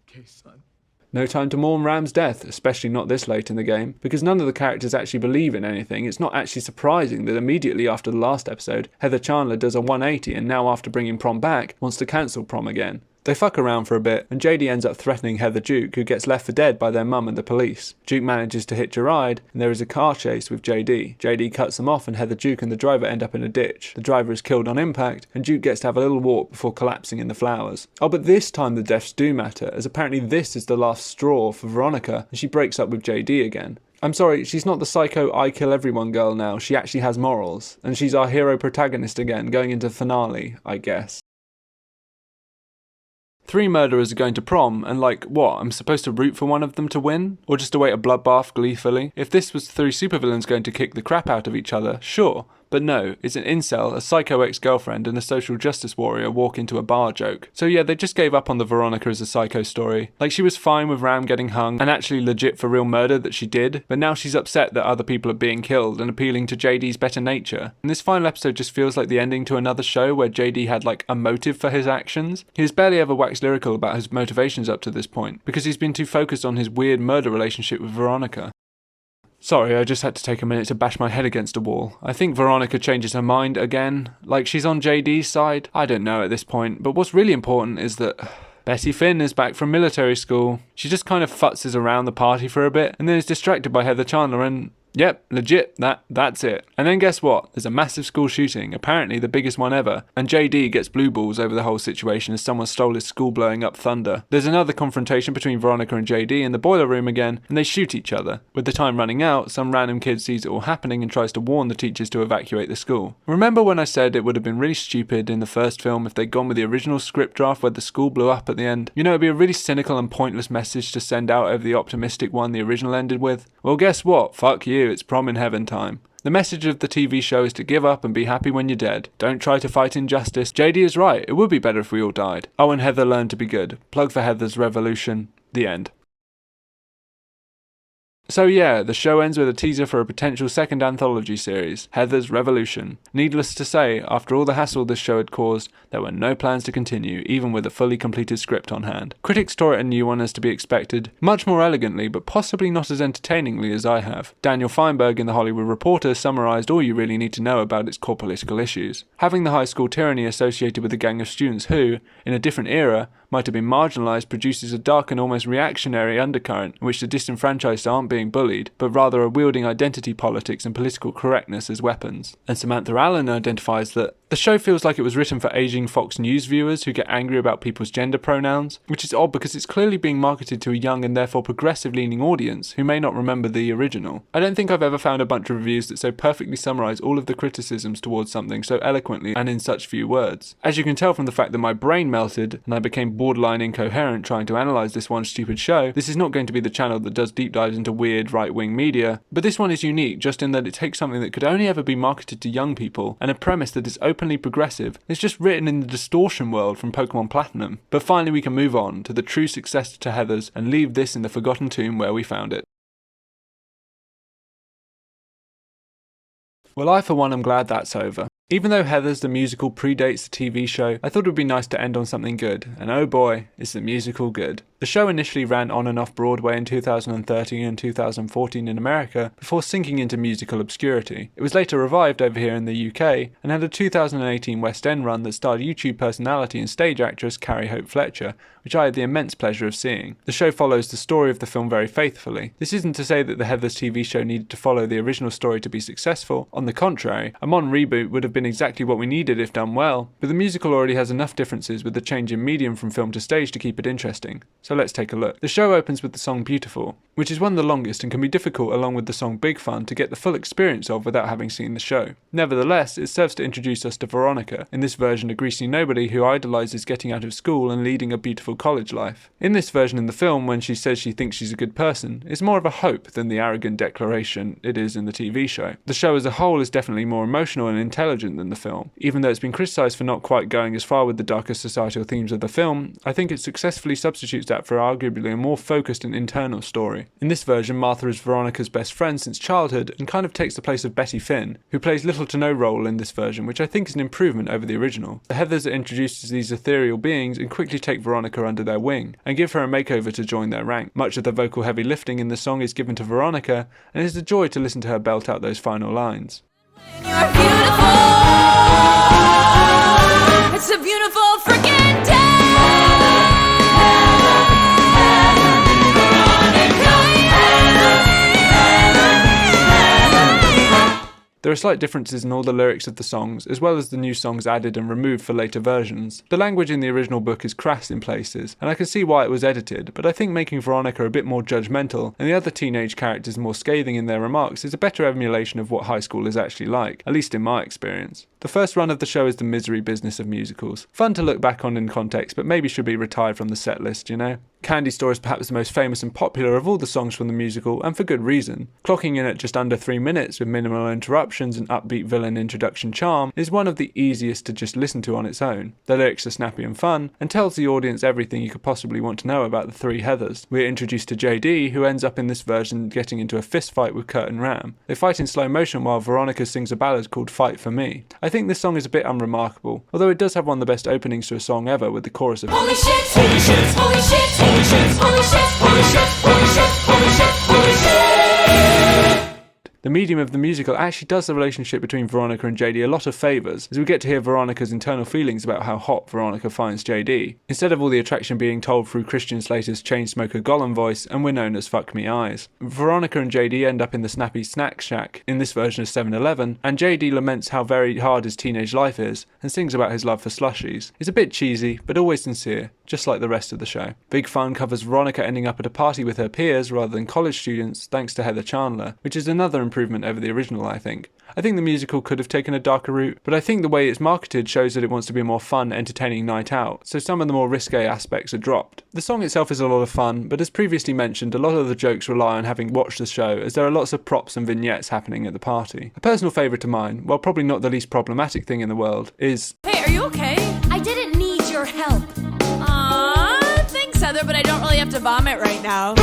gay son. No time to mourn Ram's death, especially not this late in the game, because none of the characters actually believe in anything. It's not actually surprising that immediately after the last episode, Heather Chandler does a 180 and now after bringing prom back, wants to cancel prom again. They fuck around for a bit, and JD ends up threatening Heather Duke, who gets left for dead by their mum and the police. Duke manages to hitch a ride, and there is a car chase with JD. JD cuts them off, and Heather Duke and the driver end up in a ditch. The driver is killed on impact, and Duke gets to have a little walk before collapsing in the flowers. Oh, but this time the deaths do matter, as apparently this is the last straw for Veronica, and she breaks up with JD again. I'm sorry, she's not the psycho I kill everyone girl now, she actually has morals. And she's our hero protagonist again, going into the finale, I guess. 3 murderers are going to prom, and like, what, I'm supposed to root for one of them to win? Or just await a bloodbath gleefully? If this was 3 supervillains going to kick the crap out of each other, sure. But no, it's an incel, a psycho ex-girlfriend, and a social justice warrior walk into a bar joke. So yeah, they just gave up on the Veronica as a psycho story. Like, she was fine with Ram getting hung, and actually legit for real murder that she did, but now she's upset that other people are being killed and appealing to JD's better nature. And this final episode just feels like the ending to another show where JD had like a motive for his actions. He has barely ever waxed lyrical about his motivations up to this point, because he's been too focused on his weird murder relationship with Veronica. Sorry, I just had to take a minute to bash my head against a wall. I think Veronica changes her mind again. Like, she's on JD's side? I don't know at this point, but what's really important is that Betty Finn is back from military school. She just kind of futzes around the party for a bit, and then is distracted by Heather Chandler and... yep, legit, that's it. And then guess what? There's a massive school shooting, apparently the biggest one ever, and JD gets blue balls over the whole situation as someone stole his school blowing up thunder. There's another confrontation between Veronica and JD in the boiler room again, and they shoot each other. With the time running out, some random kid sees it all happening and tries to warn the teachers to evacuate the school. Remember when I said it would have been really stupid in the first film if they'd gone with the original script draft where the school blew up at the end? You know, it'd be a really cynical and pointless message to send out over the optimistic one the original ended with. Well, guess what? Fuck you. you, it's prom in heaven time. The message of the TV show is to give up and be happy when you're dead. Don't try to fight injustice. JD is right, it would be better if we all died. Oh, and Heather learned to be good. Plug for Heather's Revolution. The end. So yeah, the show ends with a teaser for a potential second anthology series, Heather's Revolution. Needless to say, after all the hassle this show had caused, there were no plans to continue, even with a fully completed script on hand. Critics tore it a new one as to be expected, much more elegantly, but possibly not as entertainingly as I have. Daniel Feinberg in The Hollywood Reporter summarised all you really need to know about its core political issues. Having the high school tyranny associated with a gang of students who, in a different era, might have been marginalised produces a dark and almost reactionary undercurrent in which the disenfranchised aren't being bullied, but rather are wielding identity politics and political correctness as weapons. And Samantha Allen identifies that the show feels like it was written for aging Fox News viewers who get angry about people's gender pronouns, which is odd because it's clearly being marketed to a young and therefore progressive-leaning audience who may not remember the original. I don't think I've ever found a bunch of reviews that so perfectly summarise all of the criticisms towards something so eloquently and in such few words. As you can tell from the fact that my brain melted and I became borderline incoherent trying to analyse this one stupid show, this is not going to be the channel that does deep dives into weird right-wing media, but this one is unique just in that it takes something that could only ever be marketed to young people and a premise that is openly progressive. It's just written in the distortion world from Pokemon Platinum. But finally we can move on to the true successor to Heather's and leave this in the forgotten tomb where we found it. Well, I for one am glad that's over. Even though Heathers the musical predates the TV show, I thought it would be nice to end on something good, and oh boy, is the musical good. The show initially ran on and off Broadway in 2013 and 2014 in America, before sinking into musical obscurity. It was later revived over here in the UK, and had a 2018 West End run that starred YouTube personality and stage actress Carrie Hope Fletcher, which I had the immense pleasure of seeing. The show follows the story of the film very faithfully. This isn't to say that the Heathers TV show needed to follow the original story to be successful. On the contrary, a Mon reboot would have been exactly what we needed if done well, but the musical already has enough differences with the change in medium from film to stage to keep it interesting. So let's take a look. The show opens with the song Beautiful, which is one of the longest and can be difficult along with the song Big Fun to get the full experience of without having seen the show. Nevertheless, it serves to introduce us to Veronica, in this version a greasy nobody who idolises getting out of school and leading a beautiful college life. In this version in the film, when she says she thinks she's a good person, it's more of a hope than the arrogant declaration it is in the TV show. The show as a whole is definitely more emotional and intelligent than the film. Even though it's been criticised for not quite going as far with the darker societal themes of the film, I think it successfully substitutes that for arguably a more focused and internal story. In this version, Martha is Veronica's best friend since childhood and kind of takes the place of Betty Finn, who plays little to no role in this version, which I think is an improvement over the original. The Heathers are introduced as these ethereal beings and quickly take Veronica under their wing, and give her a makeover to join their rank. Much of the vocal heavy lifting in the song is given to Veronica, and it is a joy to listen to her belt out those final lines. You're beautiful. It's a beautiful freaking day. There are slight differences in all the lyrics of the songs, as well as the new songs added and removed for later versions. The language in the original book is crass in places, and I can see why it was edited, but I think making Veronica a bit more judgmental, and the other teenage characters more scathing in their remarks, is a better emulation of what high school is actually like, at least in my experience. The first run of the show is the misery business of musicals. Fun to look back on in context, but maybe should be retired from the set list, you know? Candy Store is perhaps the most famous and popular of all the songs from the musical, and for good reason. Clocking in at just under 3 minutes with minimal interruptions and upbeat villain introduction charm, is one of the easiest to just listen to on its own. The lyrics are snappy and fun, and tells the audience everything you could possibly want to know about the three Heathers. We're introduced to JD, who ends up in this version getting into a fist fight with Kurt and Ram. They fight in slow motion while Veronica sings a ballad called Fight For Me. I think this song is a bit unremarkable, although it does have one of the best openings to a song ever with the chorus of Holy shit, holy shit, holy shit, holy shit, holy shit, holy shit, holy shit, holy shit, holy shit. The medium of the musical actually does the relationship between Veronica and JD a lot of favours, as we get to hear Veronica's internal feelings about how hot Veronica finds JD, instead of all the attraction being told through Christian Slater's Chainsmoker Gollum voice, and we're known as Fuck Me Eyes. Veronica and JD end up in the snappy snack shack, in this version of 7-Eleven, and JD laments how very hard his teenage life is, and sings about his love for slushies. It's a bit cheesy, but always sincere, just like the rest of the show. Big Fun covers Veronica ending up at a party with her peers rather than college students, thanks to Heather Chandler, which is another improvement improvement over the original, I think. I think the musical could have taken a darker route, but I think the way it's marketed shows that it wants to be a more fun, entertaining night out, so some of the more risque aspects are dropped. The song itself is a lot of fun, but as previously mentioned, a lot of the jokes rely on having watched the show, as there are lots of props and vignettes happening at the party. A personal favourite of mine, while probably not the least problematic thing in the world, is... Hey, are you okay? I didn't need your help. Thanks, Heather, but I don't really have to vomit right now.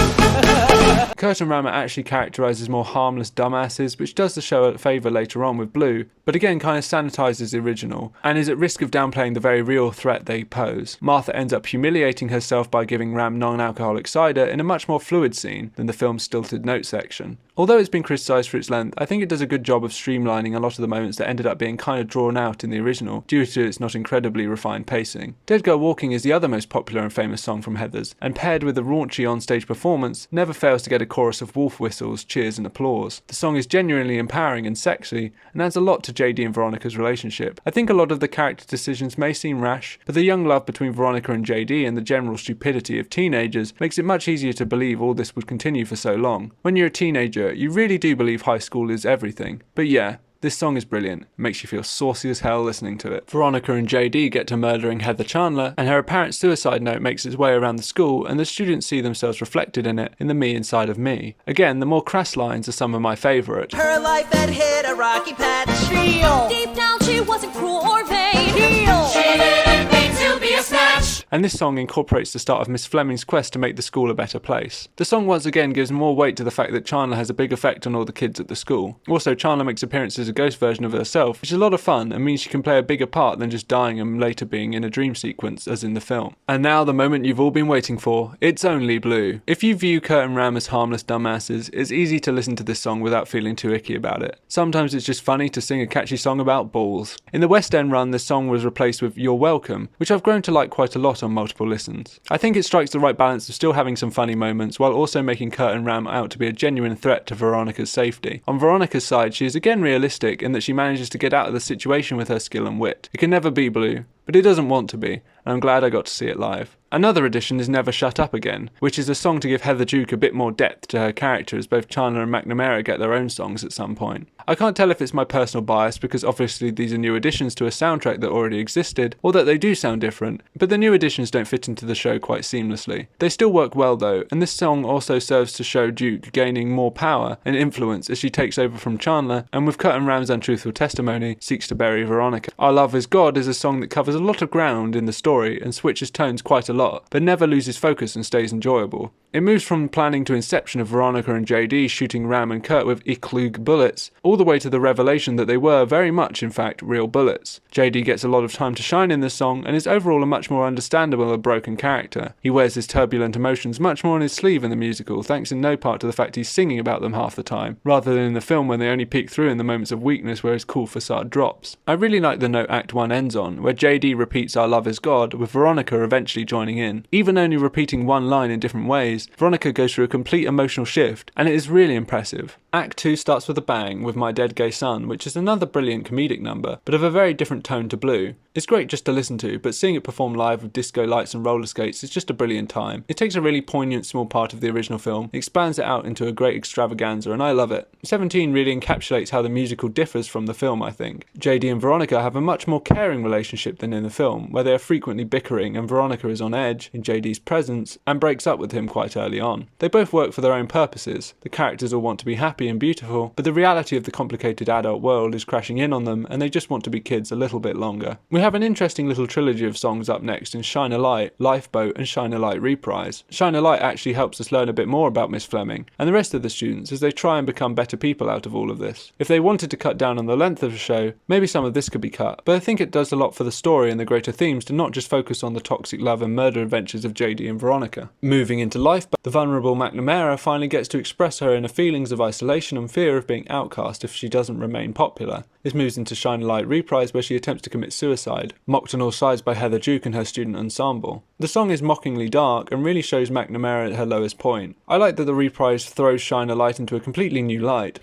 Kurt and Ram are actually characterised as more harmless dumbasses, which does the show a favour later on with Blue, but again kind of sanitises the original, and is at risk of downplaying the very real threat they pose. Martha ends up humiliating herself by giving Ram non-alcoholic cider in a much more fluid scene than the film's stilted note section. Although it's been criticised for its length, I think it does a good job of streamlining a lot of the moments that ended up being kind of drawn out in the original due to its not incredibly refined pacing. Dead Girl Walking is the other most popular and famous song from Heathers, and paired with a raunchy on-stage performance, never fails to get a chorus of wolf whistles, cheers and applause. The song is genuinely empowering and sexy, and adds a lot to JD and Veronica's relationship. I think a lot of the character decisions may seem rash, but the young love between Veronica and JD and the general stupidity of teenagers makes it much easier to believe all this would continue for so long. When you're a teenager, you really do believe high school is everything. But yeah, this song is brilliant. It makes you feel saucy as hell listening to it. Veronica and JD get to murdering Heather Chandler, and her apparent suicide note makes its way around the school, and the students see themselves reflected in it in the me inside of me. Again, the more crass lines are some of my favourite. Her life had hit a rocky patch. Feel. Deep down, she wasn't cruel or vain. Heal. She didn't mean to be a snatch. And this song incorporates the start of Miss Fleming's quest to make the school a better place. The song once again gives more weight to the fact that Chandler has a big effect on all the kids at the school. Also, Chandler makes appearances as a ghost version of herself, which is a lot of fun and means she can play a bigger part than just dying and later being in a dream sequence as in the film. And now the moment you've all been waiting for, it's only Blue. If you view Kurt and Ram as harmless dumbasses, it's easy to listen to this song without feeling too icky about it. Sometimes it's just funny to sing a catchy song about balls. In the West End run, this song was replaced with You're Welcome, which I've grown to like quite a lot on multiple listens. I think it strikes the right balance of still having some funny moments while also making Kurt and Ram out to be a genuine threat to Veronica's safety. On Veronica's side, she is again realistic in that she manages to get out of the situation with her skill and wit. It can never be Blue, but it doesn't want to be, and I'm glad I got to see it live. Another addition is Never Shut Up Again, which is a song to give Heather Duke a bit more depth to her character, as both Chandler and McNamara get their own songs at some point. I can't tell if it's my personal bias because obviously these are new additions to a soundtrack that already existed, or that they do sound different, but the new additions don't fit into the show quite seamlessly. They still work well though, and this song also serves to show Duke gaining more power and influence as she takes over from Chandler, and with Kurt and Ram's untruthful testimony, seeks to bury Veronica. Our Love Is God is a song that covers a lot of ground in the story and switches tones quite a lot, but never loses focus and stays enjoyable. It moves from planning to inception of Veronica and JD shooting Ram and Kurt with Iklug bullets, all the way to the revelation that they were very much, in fact, real bullets. JD gets a lot of time to shine in this song and is overall a much more understandable and broken character. He wears his turbulent emotions much more on his sleeve in the musical, thanks in no part to the fact he's singing about them half the time, rather than in the film when they only peek through in the moments of weakness where his cool facade drops. I really like the note Act 1 ends on, where JD repeats Our Love Is God, with Veronica eventually joining in. Even only repeating one line in different ways, Veronica goes through a complete emotional shift, and it is really impressive. Act 2 starts with a bang with My Dead Gay Son, which is another brilliant comedic number, but of a very different tone to Blue. It's great just to listen to, but seeing it perform live with disco lights and roller skates is just a brilliant time. It takes a really poignant small part of the original film, expands it out into a great extravaganza, and I love it. 17 really encapsulates how the musical differs from the film, I think. JD and Veronica have a much more caring relationship than in the film, where they are frequently bickering and Veronica is on edge in JD's presence and breaks up with him quite early on. They both work for their own purposes. The characters all want to be happy and beautiful, but the reality of the complicated adult world is crashing in on them and they just want to be kids a little bit longer. We have an interesting little trilogy of songs up next in Shine a Light, Lifeboat and Shine a Light Reprise. Shine a Light actually helps us learn a bit more about Miss Fleming and the rest of the students as they try and become better people out of all of this. If they wanted to cut down on the length of the show, maybe some of this could be cut, but I think it does a lot for the story and the greater themes to not just focus on the toxic love and murder adventures of JD and Veronica. Moving into Lifeboat, the vulnerable McNamara finally gets to express her inner feelings of isolation and fear of being outcast if she doesn't remain popular. This moves into Shine a Light Reprise where she attempts to commit suicide, mocked on all sides by Heather Duke and her student ensemble. The song is mockingly dark and really shows McNamara at her lowest point. I like that the reprise throws Shine a Light into a completely new light.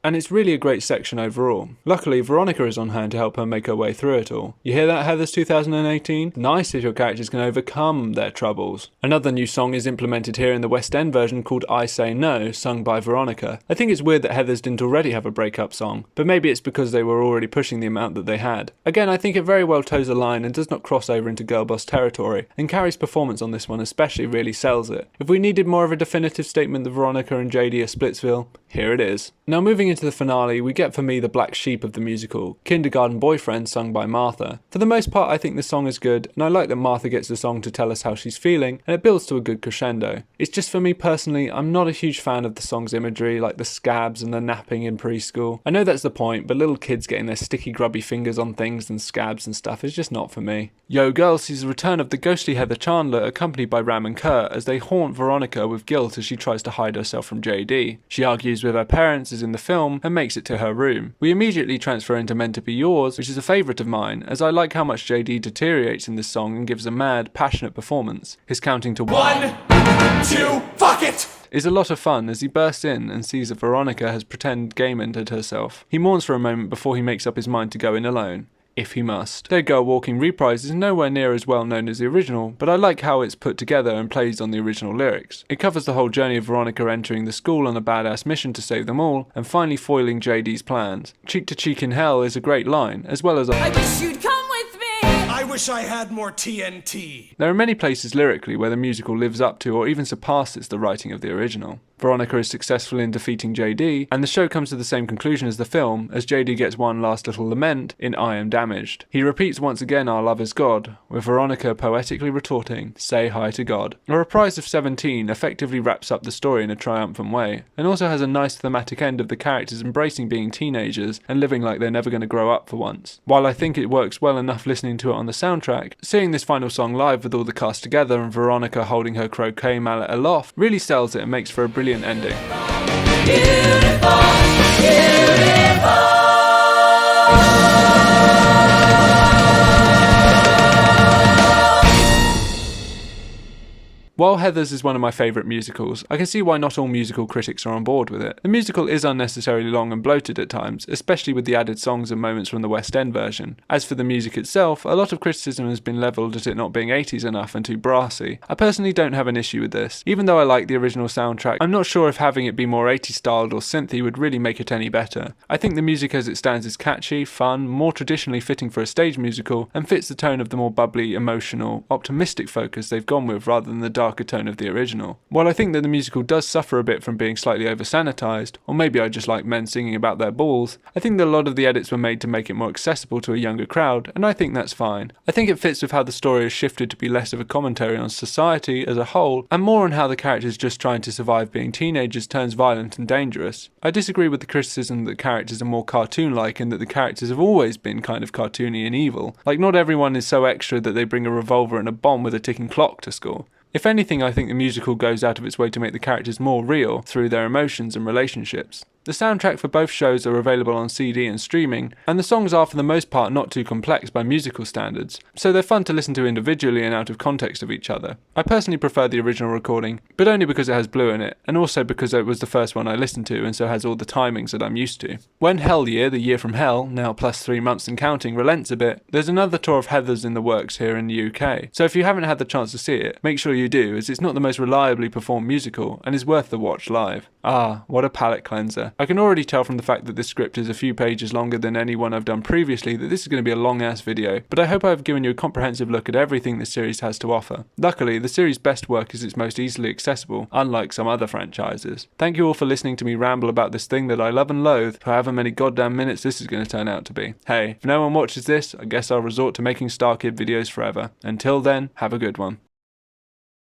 and it's really a great section overall. Luckily, Veronica is on hand to help her make her way through it all. You hear that, Heathers 2018? Nice if your characters can overcome their troubles. Another new song is implemented here in the West End version called I Say No, sung by Veronica. I think it's weird that Heathers didn't already have a breakup song, but maybe it's because they were already pushing the amount that they had. Again, I think it very well toes a line and does not cross over into girl boss territory, and Carrie's performance on this one especially really sells it. If we needed more of a definitive statement that Veronica and JD are Splitsville, here it is. Now moving into the finale, we get for me the black sheep of the musical, Kindergarten Boyfriend, sung by Martha. For the most part, I think the song is good, and I like that Martha gets the song to tell us how she's feeling, and it builds to a good crescendo. It's just for me personally, I'm not a huge fan of the song's imagery, like the scabs and the napping in preschool. I know that's the point, but little kids getting their sticky grubby fingers on things and scabs and stuff is just not for me. Yo Girl sees the return of the ghostly Heather Chandler accompanied by Ram and Kurt as they haunt Veronica with guilt as she tries to hide herself from JD. She argues with her parents as in the film and makes it to her room. We immediately transfer into Meant to Be Yours, which is a favourite of mine, as I like how much JD deteriorates in this song and gives a mad, passionate performance. His counting to 1, 2, fuck it! Is a lot of fun as he bursts in and sees that Veronica has pretend game-ended herself. He mourns for a moment before he makes up his mind to go in alone. If he must. Dead Girl Walking Reprise is nowhere near as well known as the original, but I like how it's put together and plays on the original lyrics. It covers the whole journey of Veronica entering the school on a badass mission to save them all, and finally foiling JD's plans. Cheek to Cheek in Hell is a great line, as well as I wish you'd come with me. I wish I had more TNT. There are many places lyrically where the musical lives up to or even surpasses the writing of the original. Veronica is successful in defeating JD, and the show comes to the same conclusion as the film, as JD gets one last little lament in I Am Damaged. He repeats once again Our Love Is God, with Veronica poetically retorting, Say hi to God. A reprise of 17 effectively wraps up the story in a triumphant way, and also has a nice thematic end of the characters embracing being teenagers and living like they're never going to grow up for once. While I think it works well enough listening to it on the soundtrack, seeing this final song live with all the cast together and Veronica holding her croquet mallet aloft really sells it and makes for a brilliant ending. Beautiful, beautiful. While Heathers is one of my favourite musicals, I can see why not all musical critics are on board with it. The musical is unnecessarily long and bloated at times, especially with the added songs and moments from the West End version. As for the music itself, a lot of criticism has been levelled at it not being 80s enough and too brassy. I personally don't have an issue with this. Even though I like the original soundtrack, I'm not sure if having it be more 80s styled or synthy would really make it any better. I think the music as it stands is catchy, fun, more traditionally fitting for a stage musical, and fits the tone of the more bubbly, emotional, optimistic focus they've gone with rather than the darker tone of the original. While I think that the musical does suffer a bit from being slightly over-sanitized, or maybe I just like men singing about their balls, I think that a lot of the edits were made to make it more accessible to a younger crowd, and I think that's fine. I think it fits with how the story has shifted to be less of a commentary on society as a whole, and more on how the characters just trying to survive being teenagers turns violent and dangerous. I disagree with the criticism that the characters are more cartoon-like and that the characters have always been kind of cartoony and evil. Like, not everyone is so extra that they bring a revolver and a bomb with a ticking clock to school. If anything, I think the musical goes out of its way to make the characters more real through their emotions and relationships. The soundtrack for both shows are available on CD and streaming, and the songs are for the most part not too complex by musical standards, so they're fun to listen to individually and out of context of each other. I personally prefer the original recording, but only because it has Blue in it, and also because it was the first one I listened to and so has all the timings that I'm used to. When Hell Year, the Year from Hell, now plus 3 months and counting, relents a bit, there's another tour of Heathers in the works here in the UK, so if you haven't had the chance to see it, make sure you do, as it's not the most reliably performed musical, and is worth the watch live. Ah, what a palate cleanser. I can already tell from the fact that this script is a few pages longer than any one I've done previously that this is going to be a long ass video, but I hope I've given you a comprehensive look at everything this series has to offer. Luckily, the series' best work is its most easily accessible, unlike some other franchises. Thank you all for listening to me ramble about this thing that I love and loathe for however many goddamn minutes this is going to turn out to be. Hey, if no one watches this, I guess I'll resort to making Star Kid videos forever. Until then, have a good one.